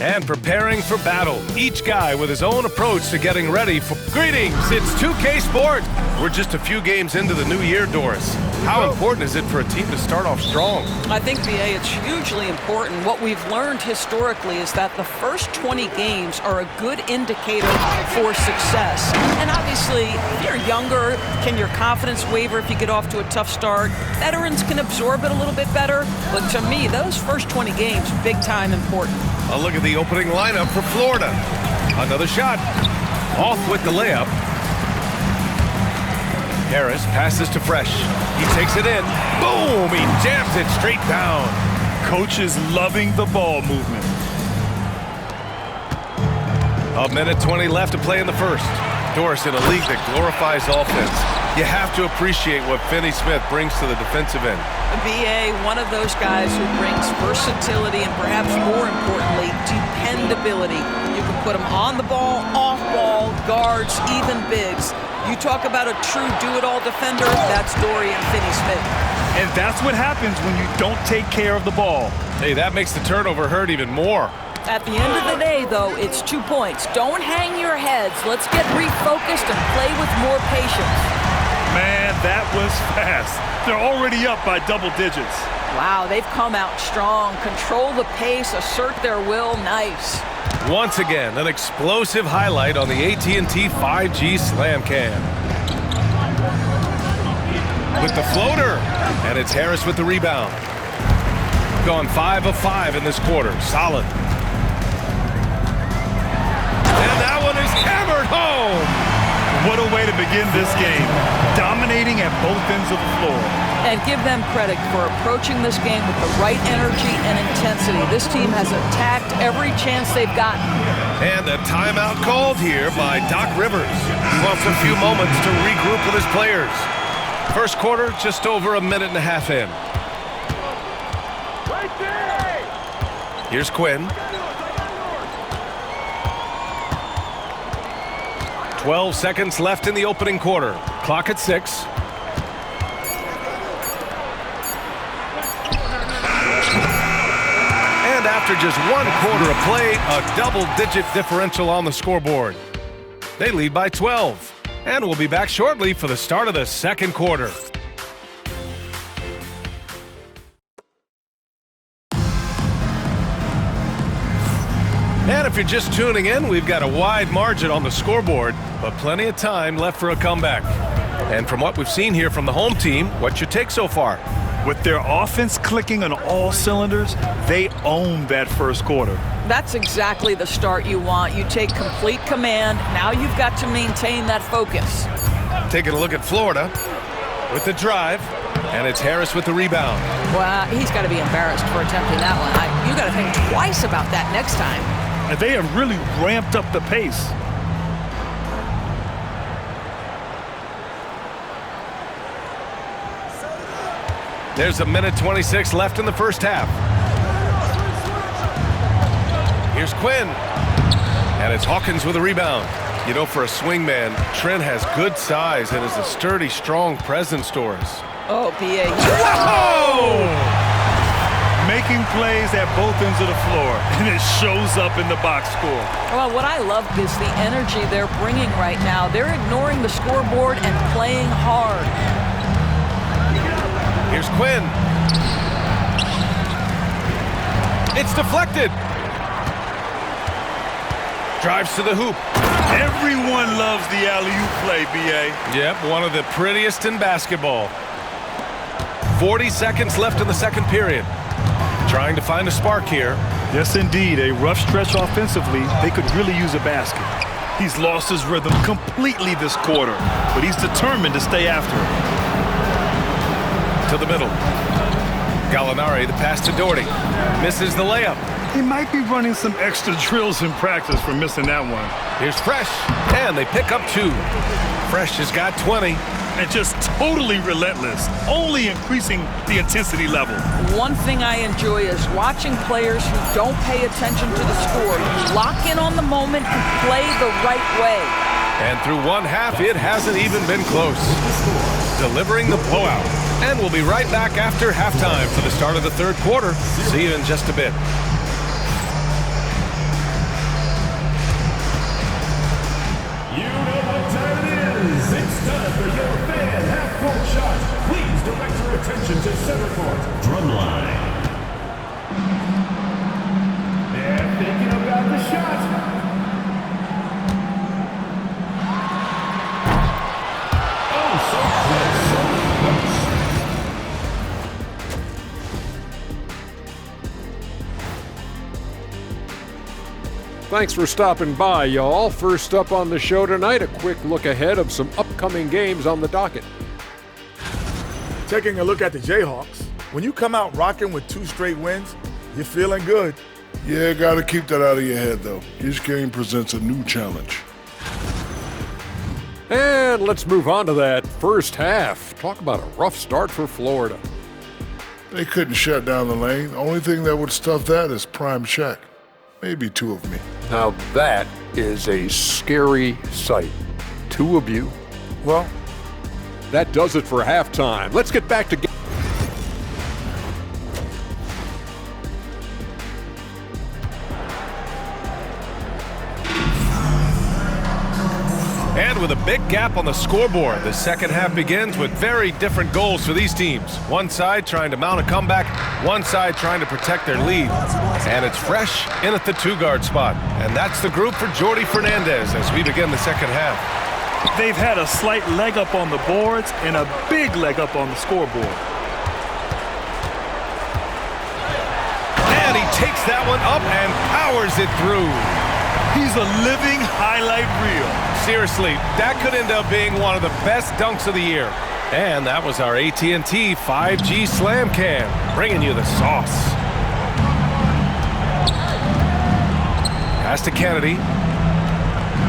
And preparing for battle, each guy with his own approach to getting ready for... Greetings, it's 2K Sport. We're just a few games into the new year, Doris. How important is it for a team to start off strong? I think, BA, it's hugely important. What we've learned historically is that the first 20 games are a good indicator for success. And obviously, if you're younger, can your confidence waver if you get off to a tough start? Veterans can absorb it a little bit better. But to me, those first 20 games, big time important. A look at the opening lineup for Florida. Another shot. Off with the layup. Harris passes to Fresh. He takes it in. Boom! He jams it straight down. Coach is loving the ball movement. A minute 20 left to play in the first. Doris, in a league that glorifies offense, you have to appreciate what Finney Smith brings to the defensive end. BA, one of those guys who brings versatility and perhaps more importantly, dependability. You can put him on the ball, off ball, guards, even bigs. You talk about a true do-it-all defender, that's Dorian Finney-Smith. And that's what happens when you don't take care of the ball. Hey, that makes the turnover hurt even more. At the end of the day, though, it's 2 points. Don't hang your heads. Let's get refocused and play with more patience. Man, that was fast. They're already up by double digits. Wow, they've come out strong. Control the pace, assert their will. Nice. Once again, an explosive highlight on the AT&T 5G Slam Cam. With the floater, and it's Harris with the rebound. Gone 5 of 5 in this quarter. Solid. And that one is hammered home. What a way to begin this game. Dominating at both ends of the floor. And give them credit for approaching this game with the right energy and intensity. This team has attacked every chance they've gotten. And a timeout called here by Doc Rivers. He wants a few moments to regroup with his players. First quarter, just over a minute and a half in. Here's Quinn. 12 seconds left in the opening quarter. Clock at 6. And after just 1 quarter of play, a double-digit differential on the scoreboard. They lead by 12. And we'll be back shortly for the start of the second quarter. And if you're just tuning in, we've got a wide margin on the scoreboard, but plenty of time left for a comeback. And from what we've seen here from the home team, what's your take so far? With their offense clicking on all cylinders, they own that first quarter. That's exactly the start you want. You take complete command. Now you've got to maintain that focus. Taking a look at Florida with the drive, and it's Harris with the rebound. Well, he's got to be embarrassed for attempting that one. You got to think twice about that next time. And they have really ramped up the pace. There's a minute 26 left in the first half. Here's Quinn. And it's Hawkins with a rebound. You know, for a swing man, Trent has good size and is a sturdy, strong presence, Doris. Oh, BA. Whoa! Making plays at both ends of the floor, and it shows up in the box score. Well, what I love is the energy they're bringing right now. They're ignoring the scoreboard and playing hard. Here's Quinn. It's deflected. Drives to the hoop. Everyone loves the alley-oop play, B.A. Yep, one of the prettiest in basketball. 40 seconds left in the second period. Trying to find a spark here. Yes, indeed. A rough stretch offensively. They could really use a basket. He's lost his rhythm completely this quarter, but he's determined to stay after it. To the middle. Gallinari, the pass to Doherty. Misses the layup. He might be running some extra drills in practice for missing that one. Here's Fresh, and they pick up 2. Fresh has got 20. And just totally relentless, only increasing the intensity level. One thing I enjoy is watching players who don't pay attention to the score. You lock in on the moment and play the right way. And through one half, it hasn't even been close. Delivering the blowout. And we'll be right back after halftime for the start of the third quarter. See you in just a bit. shot. Please direct your attention to center court. Drumline. And thinking about the shot. Oh, so close, so close. Thanks for stopping by, y'all. First up on the show tonight, a quick look ahead of some upcoming games on the docket. Taking a look at the Jayhawks, when you come out rocking with 2 straight wins, you're feeling good. Yeah, gotta keep that out of your head, though. Each game presents a new challenge. And let's move on to that first half. Talk about a rough start for Florida. They couldn't shut down the lane. The only thing that would stuff that is prime check. Maybe 2 of me. Now that is a scary sight. 2 of you. Well, that does it for halftime. Let's get back to And with a big gap on the scoreboard, the second half begins with very different goals for these teams. One side trying to mount a comeback, one side trying to protect their lead. And it's Fresh in at the 2-guard spot. And that's the group for Jordi Fernandez as we begin the second half. They've had a slight leg up on the boards and a big leg up on the scoreboard. And he takes that one up and powers it through. He's a living highlight reel. Seriously, that could end up being one of the best dunks of the year. And that was our AT&T 5G Slam Cam, bringing you the sauce. Pass to Kennedy.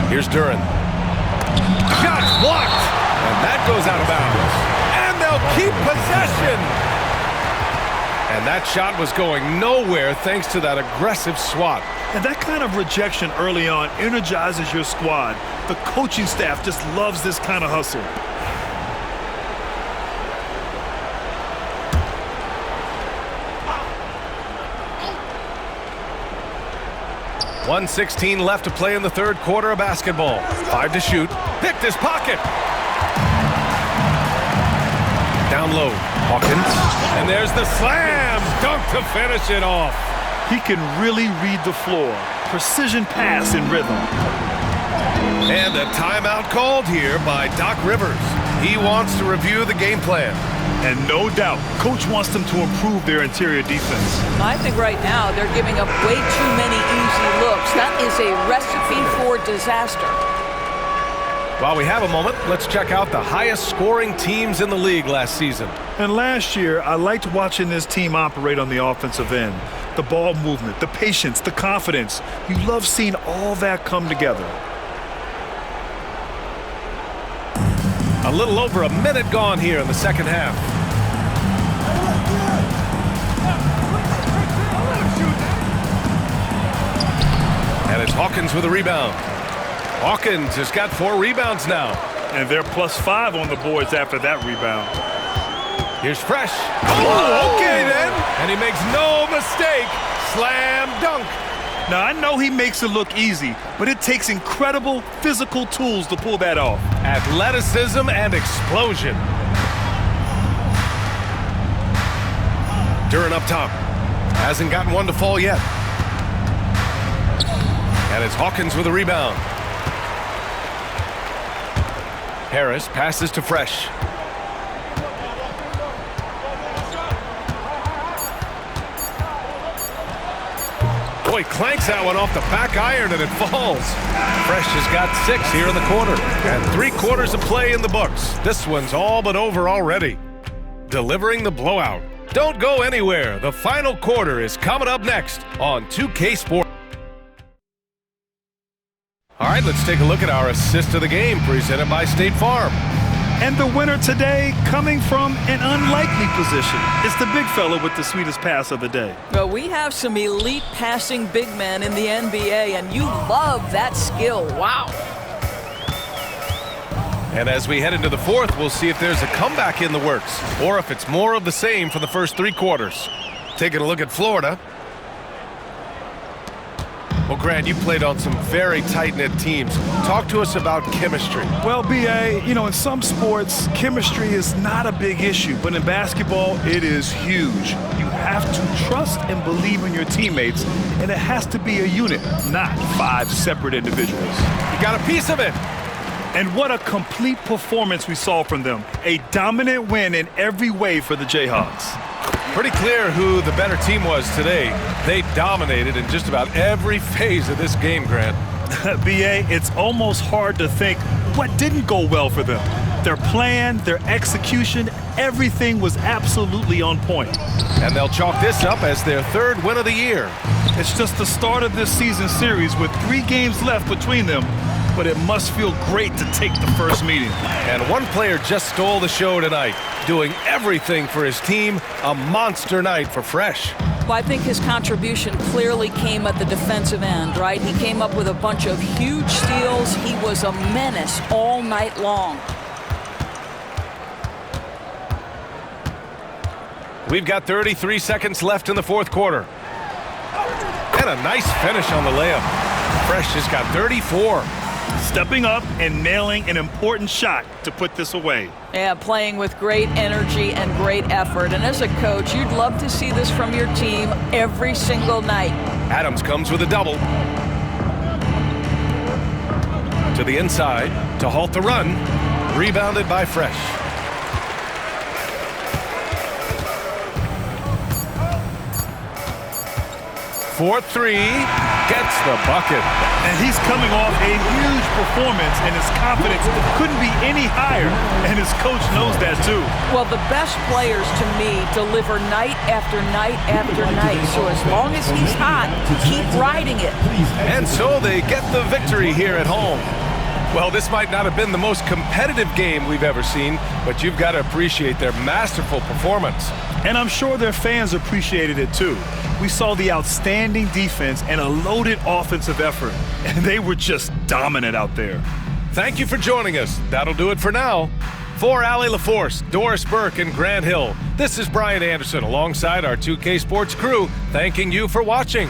Here's Duren. Shot's blocked, and that goes out of bounds. And they'll keep possession. And that shot was going nowhere thanks to that aggressive swat. And that kind of rejection early on energizes your squad. The coaching staff just loves this kind of hustle. .116 left to play in the third quarter of basketball. 5 to shoot. Picked his pocket. Down low. Hawkins. And there's the slam dunk to finish it off. He can really read the floor. Precision pass in rhythm. And a timeout called here by Doc Rivers. He wants to review the game plan. And no doubt, Coach wants them to improve their interior defense. I think right now they're giving up way too many easy looks. That is a recipe for disaster. While we have a moment, let's check out the highest scoring teams in the league last season. And last year, I liked watching this team operate on the offensive end. The ball movement, the patience, the confidence. You love seeing all that come together. A little over a minute gone here in the second half. And it's Hawkins with a rebound. Hawkins has got 4 rebounds now. And they're +5 on the boards after that rebound. Here's Fresh. Oh, okay then. And he makes no mistake. Slam dunk. Now, I know he makes it look easy, but it takes incredible physical tools to pull that off. Athleticism and explosion. Duren up top. Hasn't gotten one to fall yet. And it's Hawkins with a rebound. Harris passes to Fresh. Boy, clanks that one off the back iron and it falls. Fresh has got 6 here in the quarter. And 3 quarters of play in the books. This one's all but over already. Delivering the blowout. Don't go anywhere. The final quarter is coming up next on 2K Sports. All right, let's take a look at our assist of the game presented by State Farm. And the winner today coming from an unlikely position. It's the big fella with the sweetest pass of the day. Well, we have some elite passing big men in the NBA, and you love that skill. Wow. And as we head into the fourth, we'll see if there's a comeback in the works or if it's more of the same for the first 3 quarters. Taking a look at Florida. Well, Grant, you played on some very tight-knit teams. Talk to us about chemistry. Well, B.A., in some sports, chemistry is not a big issue, but in basketball, it is huge. You have to trust and believe in your teammates, and it has to be a unit, not 5 separate individuals. You got a piece of it. And what a complete performance we saw from them. A dominant win in every way for the Jayhawks. Pretty clear who the better team was today. They dominated in just about every phase of this game, Grant. B.A., it's almost hard to think what didn't go well for them. Their plan, their execution, everything was absolutely on point. And they'll chalk this up as their 3rd win of the year. It's just the start of this season series with 3 games left between them, but it must feel great to take the first meeting. And one player just stole the show tonight, doing everything for his team. A monster night for Fresh. Well, I think his contribution clearly came at the defensive end, right? He came up with a bunch of huge steals. He was a menace all night long. We've got 33 seconds left in the 4th quarter. And a nice finish on the layup. Fresh has got 34. Stepping up and nailing an important shot to put this away. Yeah, playing with great energy and great effort. And as a coach, you'd love to see this from your team every single night. Adams comes with a double. To the inside to halt the run. Rebounded by Fresh. For 3, gets the bucket. And he's coming off a huge performance, and his confidence couldn't be any higher, and his coach knows that too. Well, the best players, to me, deliver night after night after night. So as long as he's hot, keep riding it. And so they get the victory here at home. Well, this might not have been the most competitive game we've ever seen, but you've got to appreciate their masterful performance. And I'm sure their fans appreciated it too. We saw the outstanding defense and a loaded offensive effort, and they were just dominant out there. Thank you for joining us. That'll do it for now. For Allie LaForce, Doris Burke, and Grant Hill, this is Brian Anderson alongside our 2K Sports crew, thanking you for watching.